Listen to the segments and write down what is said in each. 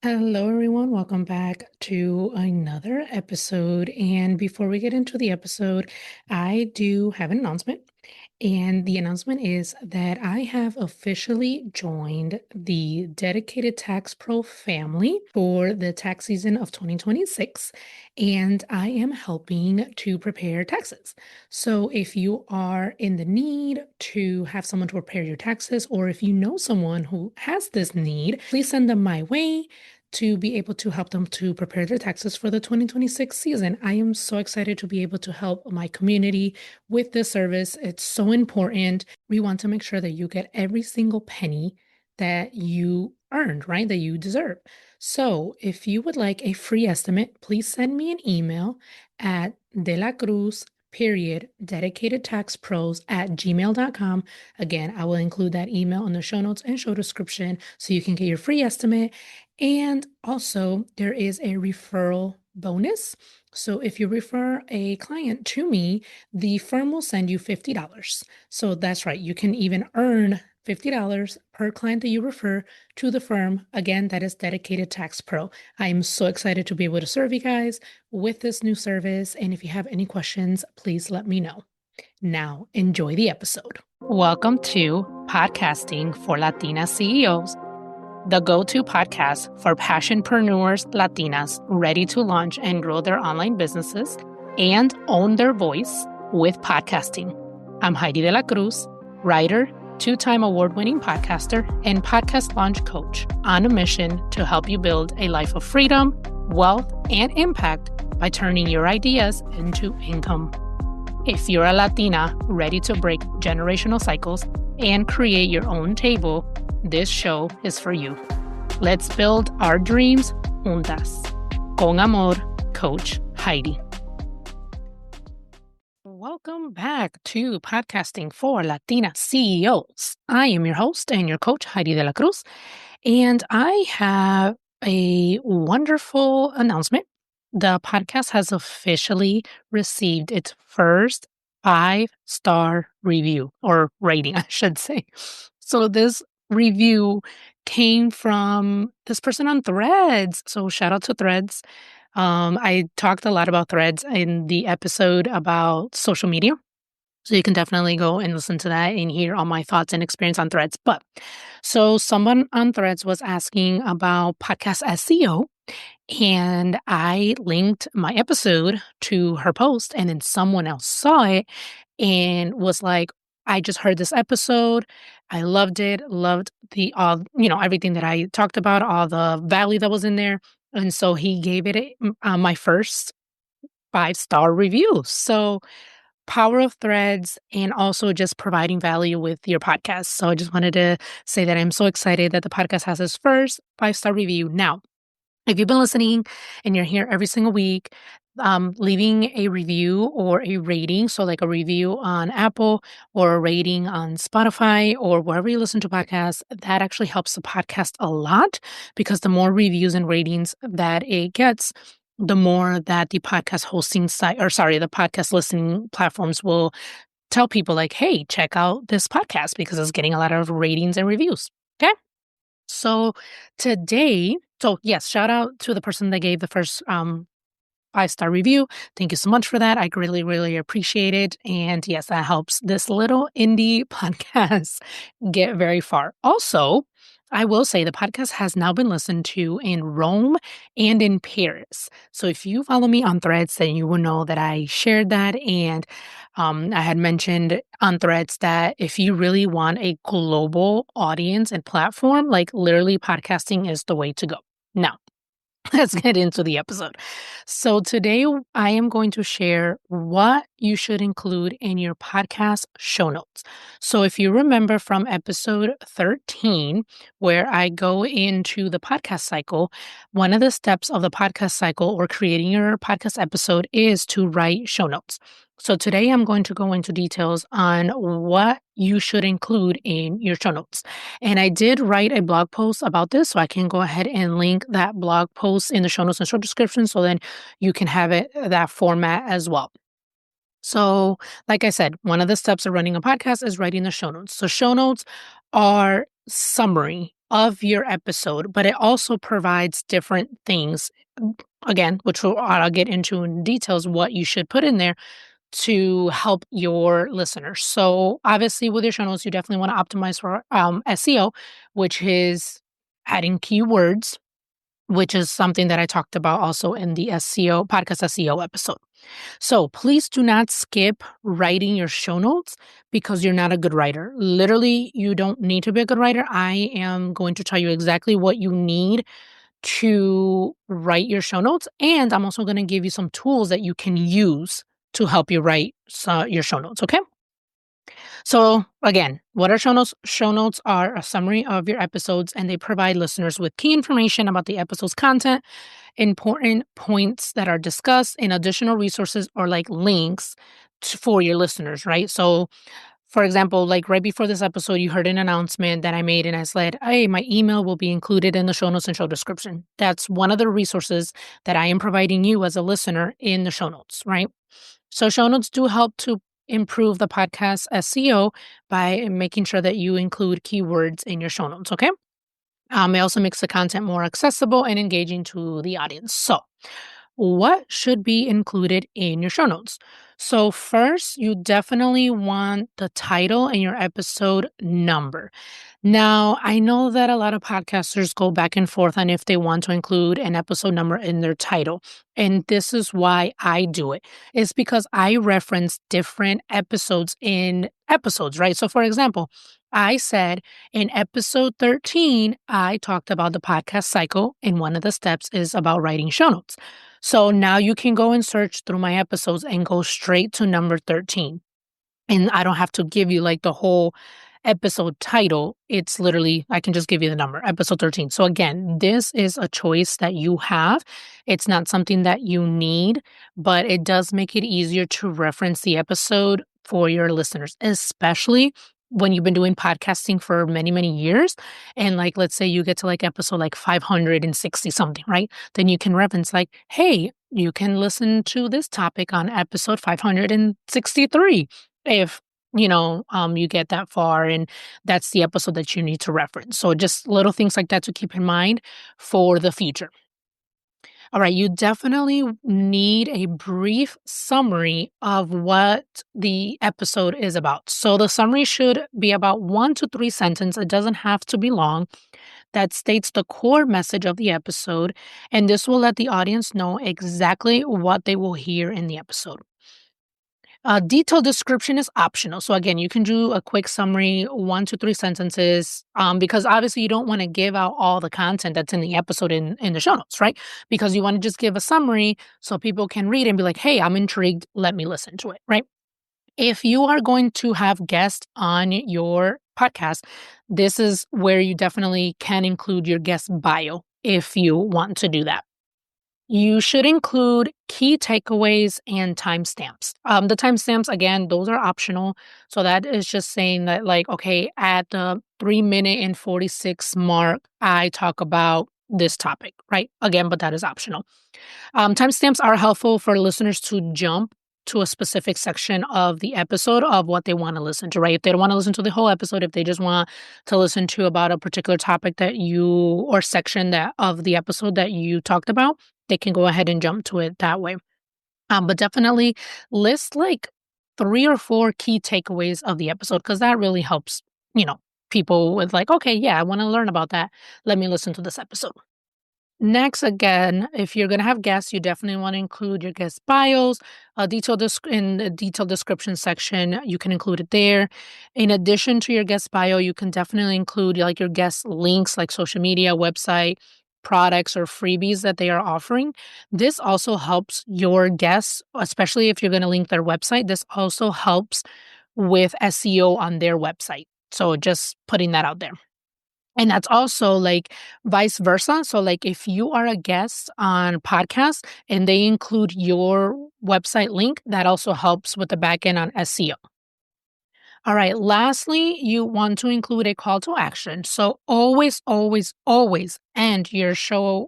Hello, everyone. Welcome back to another episode. And before we get into the episode, I do have an announcement. And the announcement is that I have officially joined the Dedicated Tax Pro family for the tax season of 2026. And I am helping to prepare taxes. So if you are in the need to have someone to prepare your taxes, or if you know someone who has this need, please send them my way to be able to help them to prepare their taxes for the 2026 season. I am so excited to be able to help my community with this service. It's so important. We want to make sure that you get every single penny that you earned, right? That you deserve. So if you would like a free estimate, please send me an email at delacruz.dedicatedtaxpros@gmail.com. Again, I will include that email in the show notes and show description so you can get your free estimate. And also, there is a referral bonus. So if you refer a client to me, the firm will send you $50. So that's right, you can even earn $50 per client that you refer to the firm. Again, that is Dedicated Tax Pro. I am so excited to be able to serve you guys with this new service. And if you have any questions, please let me know. Now, enjoy the episode. Welcome to Podcasting for Latina CEOs, the go-to podcast for passionpreneurs Latinas ready to launch and grow their online businesses and own their voice with podcasting. I'm Heidy de la Cruz, writer, two-time award-winning podcaster, and podcast launch coach on a mission to help you build a life of freedom, wealth, and impact by turning your ideas into income. If you're a Latina ready to break generational cycles and create your own table, this show is for you. Let's build our dreams juntas. Con amor, Coach Heidy. Welcome back to Podcasting for Latina CEOs. I am your host and your coach, Heidy de la Cruz, and I have a wonderful announcement. The podcast has officially received its first 5-star review or rating, I should say. So this review came from this person on Threads. So shout out to Threads. I talked a lot about Threads in the episode about social media. So you can definitely go and listen to that and hear all my thoughts and experience on Threads. But so someone on Threads was asking about podcast SEO, and I linked my episode to her post, and then someone else saw it and was like, I just heard this episode. I loved it. Loved the everything that I talked about, all the value that was in there. And so he gave it my first 5-star review. So power of Threads and also just providing value with your podcast. So I just wanted to say that I'm so excited that the podcast has its first 5-star review. Now, if you've been listening and you're here every single week, leaving a review or a rating, so like a review on Apple or a rating on Spotify or wherever you listen to podcasts, that actually helps the podcast a lot because the more reviews and ratings that it gets, the more that the podcast hosting site, the podcast listening platforms will tell people like, hey, check out this podcast because it's getting a lot of ratings and reviews. Okay. So yes, shout out to the person that gave the first 5-star review. Thank you so much for that. I really, really appreciate it. And yes, that helps this little indie podcast get very far. Also, I will say the podcast has now been listened to in Rome and in Paris. So if you follow me on Threads, then you will know that I shared that. And I had mentioned on Threads that if you really want a global audience and platform, like literally podcasting is the way to go. Now, let's get into the episode. So today I am going to share what you should include in your podcast show notes. So if you remember from episode 13, where I go into the podcast cycle, one of the steps of the podcast cycle or creating your podcast episode is to write show notes. So today I'm going to go into details on what you should include in your show notes. And I did write a blog post about this, so I can go ahead and link that blog post in the show notes and show description so then you can have it that format as well. So, like I said, one of the steps of running a podcast is writing the show notes. So show notes are summary of your episode, but it also provides different things, again, which I'll get into in details what you should put in there to help your listeners. So obviously with your show notes, you definitely want to optimize for SEO, which is adding keywords, which is something that I talked about also in the SEO podcast SEO episode. So please do not skip writing your show notes because you're not a good writer. Literally, you don't need to be a good writer. I am going to tell you exactly what you need to write your show notes. And I'm also going to give you some tools that you can use to help you write your show notes. Okay. So again, what are show notes? Show notes are a summary of your episodes and they provide listeners with key information about the episode's content, important points that are discussed, and additional resources or like links for your listeners, right? So for example, like right before this episode, you heard an announcement that I made and I said, hey, my email will be included in the show notes and show description. That's one of the resources that I am providing you as a listener in the show notes, right? So show notes do help to improve the podcast SEO by making sure that you include keywords in your show notes, okay? It also makes the content more accessible and engaging to the audience. So what should be included in your show notes? So, first, you definitely want the title and your episode number. Now, I know that a lot of podcasters go back and forth on if they want to include an episode number in their title. And this is why I do it. It's because I reference different episodes in episodes, right? So, for example, I said in episode 13, I talked about the podcast cycle, and one of the steps is about writing show notes. So now you can go and search through my episodes and go straight to number 13. And I don't have to give you like the whole episode title. It's literally, I can just give you the number, episode 13. So again, this is a choice that you have. It's not something that you need, but it does make it easier to reference the episode for your listeners, especially when you've been doing podcasting for many, many years. And like, let's say you get to like episode like 560 something, right? Then you can reference like, hey, you can listen to this topic on episode 563 if you get that far and that's the episode that you need to reference. So just little things like that to keep in mind for the future. All right, you definitely need a brief summary of what the episode is about. So the summary should be about 1 to 3 sentences. It doesn't have to be long. That states the core message of the episode, and this will let the audience know exactly what they will hear in the episode. Detailed description is optional. So again, you can do a quick summary, 1 to 3 sentences, because obviously you don't want to give out all the content that's in the episode in the show notes, right? Because you want to just give a summary so people can read and be like, hey, I'm intrigued. Let me listen to it, right? If you are going to have guests on your podcast, this is where you definitely can include your guest bio if you want to do that. You should include key takeaways and timestamps. The timestamps, again, those are optional. So that is just saying that, like, okay, at the 3 minute and 46 mark, I talk about this topic, right? Again, but that is optional. Timestamps are helpful for listeners to jump to a specific section of the episode of what they want to listen to, right? If they don't want to listen to the whole episode, if they just want to listen to about a particular topic that you or section that of the episode that you talked about, they can go ahead and jump to it that way. But definitely list like 3 or 4 key takeaways of the episode because that really helps, people with like, okay, yeah, I want to learn about that. Let me listen to this episode. Next, again, if you're going to have guests, you definitely want to include your guest bios, in the detailed description section. You can include it there. In addition to your guest bio, you can definitely include like your guest links, like social media, website, products, or freebies that they are offering. This also helps your guests, especially if you're going to link their website. This also helps with SEO on their website. So just putting that out there. And that's also like vice versa. So like if you are a guest on podcast and they include your website link, that also helps with the backend on SEO. All right. Lastly, you want to include a call to action. So always, always, always end your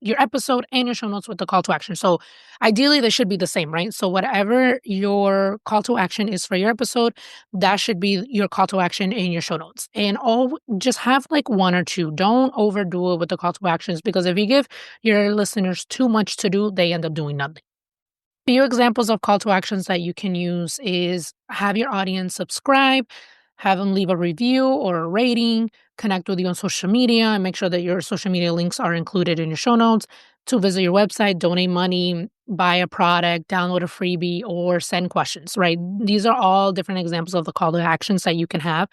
episode and your show notes with the call to action. So ideally, they should be the same, right? So whatever your call to action is for your episode, that should be your call to action in your show notes. And just have like one or two. Don't overdo it with the call to actions because if you give your listeners too much to do, they end up doing nothing. Few examples of call to actions that you can use is have your audience subscribe, have them leave a review or a rating, connect with you on social media, and make sure that your social media links are included in your show notes to visit your website, donate money, buy a product, download a freebie, or send questions, right? These are all different examples of the call to actions that you can have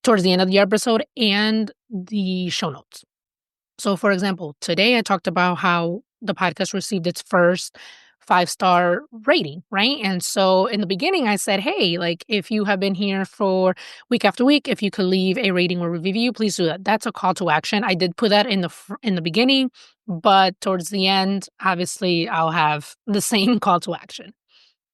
towards the end of the episode and the show notes. So, for example, today I talked about how the podcast received its first 5-star rating, right? And so in the beginning, I said, hey, like if you have been here for week after week, if you could leave a rating or review, please do that. That's a call to action. I did put that in the beginning, but towards the end, obviously, I'll have the same call to action.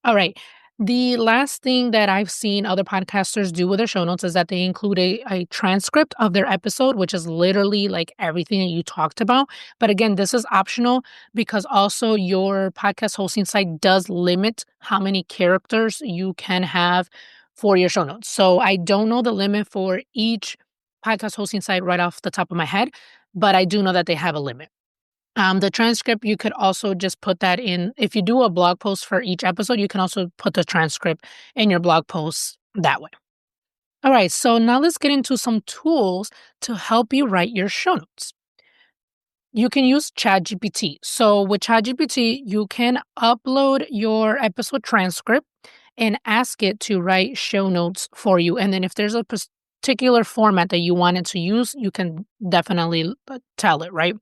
All right. The last thing that I've seen other podcasters do with their show notes is that they include a transcript of their episode, which is literally like everything that you talked about. But again, this is optional because also your podcast hosting site does limit how many characters you can have for your show notes. So I don't know the limit for each podcast hosting site right off the top of my head, but I do know that they have a limit. The transcript, you could also just put that in. If you do a blog post for each episode, you can also put the transcript in your blog post that way. All right, so now let's get into some tools to help you write your show notes. You can use ChatGPT. So with ChatGPT, you can upload your episode transcript and ask it to write show notes for you. And then if there's a particular format that you want it to use, you can definitely tell it, right?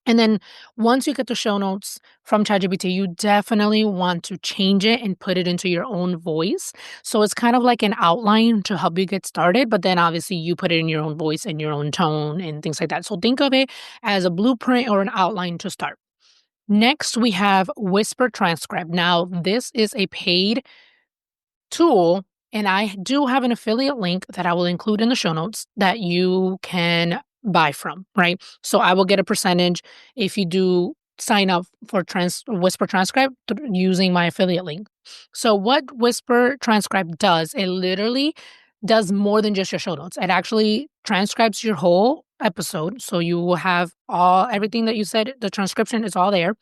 And then once you get the show notes from ChatGPT, you definitely want to change it and put it into your own voice. So it's kind of like an outline to help you get started, but then obviously you put it in your own voice and your own tone and things like that. So think of it as a blueprint or an outline to start. Next, we have Whisper Transcribe. Now, this is a paid tool, and I do have an affiliate link that I will include in the show notes that you can buy from, right? So I will get a percentage if you do sign up for Whisper Transcribe using my affiliate link. So what Whisper Transcribe does, it literally does more than just your show notes. It actually transcribes your whole episode. So you will have everything that you said, the transcription is all there.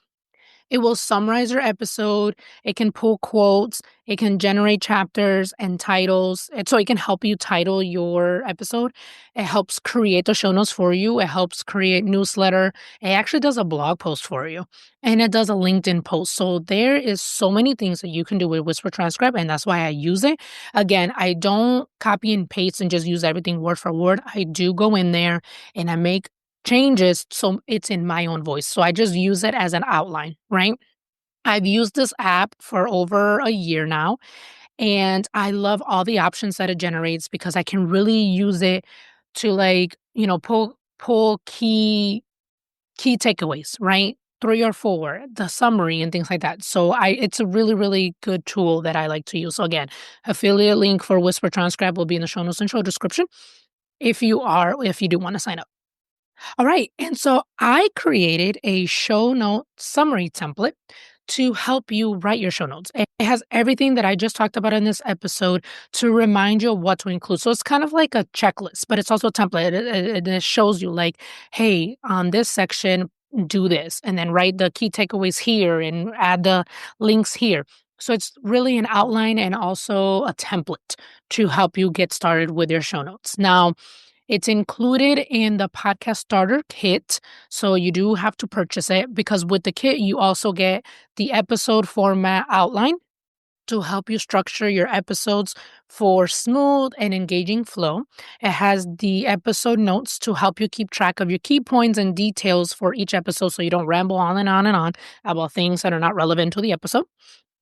It will summarize your episode. It can pull quotes. It can generate chapters and titles. So it can help you title your episode. It helps create the show notes for you. It helps create newsletter. It actually does a blog post for you. And it does a LinkedIn post. So there is so many things that you can do with Whisper Transcribe. And that's why I use it. Again, I don't copy and paste and just use everything word for word. I do go in there and I make changes so it's in my own voice. So I just use it as an outline, right? I've used this app for over a year now, and I love all the options that it generates because I can really use it to pull key takeaways, right? 3 or 4, the summary and things like that. So it's a really, really good tool that I like to use. So again, affiliate link for Whisper Transcribe will be in the show notes and show description if you do want to sign up. All right. And so I created a show note summary template to help you write your show notes. It has everything that I just talked about in this episode to remind you of what to include. So it's kind of like a checklist, but it's also a template. It shows you like, hey, on this section, do this, and then write the key takeaways here and add the links here. So it's really an outline and also a template to help you get started with your show notes. Now, it's included in the podcast starter kit. So you do have to purchase it because with the kit, you also get the episode format outline to help you structure your episodes for smooth and engaging flow. It has the episode notes to help you keep track of your key points and details for each episode so you don't ramble on and on and on about things that are not relevant to the episode.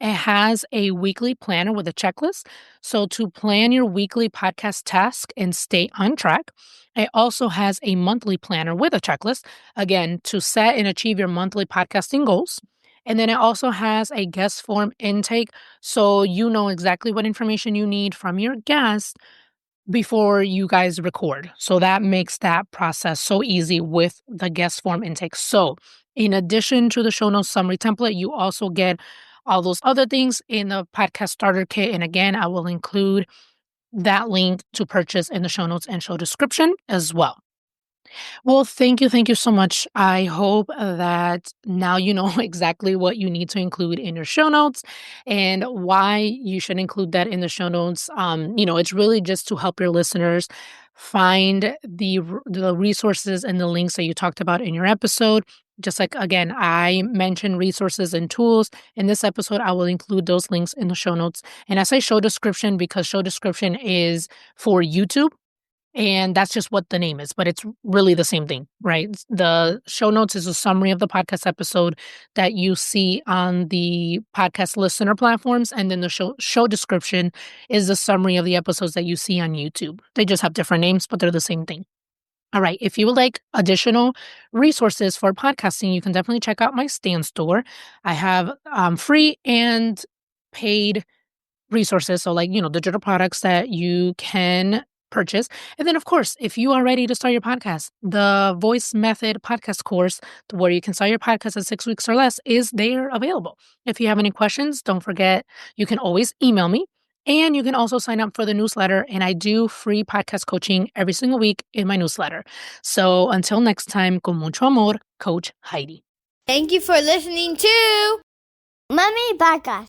It has a weekly planner with a checklist. So to plan your weekly podcast task and stay on track. It also has a monthly planner with a checklist, again, to set and achieve your monthly podcasting goals. And then it also has a guest form intake. So you know exactly what information you need from your guest before you guys record. So that makes that process so easy with the guest form intake. So in addition to the show notes summary template, you also get all those other things in the podcast starter kit. And again, I will include that link to purchase in the show notes and show description as well. Well, thank you. Thank you so much. I hope that now you know exactly what you need to include in your show notes and why you should include that in the show notes. It's really just to help your listeners find the resources and the links that you talked about in your episode. Just like, again, I mentioned resources and tools. In this episode, I will include those links in the show notes. And I say show description because show description is for YouTube. And that's just what the name is, but it's really the same thing, right? The show notes is a summary of the podcast episode that you see on the podcast listener platforms. And then the show description is a summary of the episodes that you see on YouTube. They just have different names, but they're the same thing. All right. If you would like additional resources for podcasting, you can definitely check out my Stan store. I have free and paid resources. So digital products that you can purchase. And then of course, if you are ready to start your podcast, the voice method podcast course where you can start your podcast in 6 weeks or less is there available. If you have any questions, don't forget, you can always email me. And you can also sign up for the newsletter. And I do free podcast coaching every single week in my newsletter. So until next time, con mucho amor, Coach Heidy. Thank you for listening to Mommy Podcast.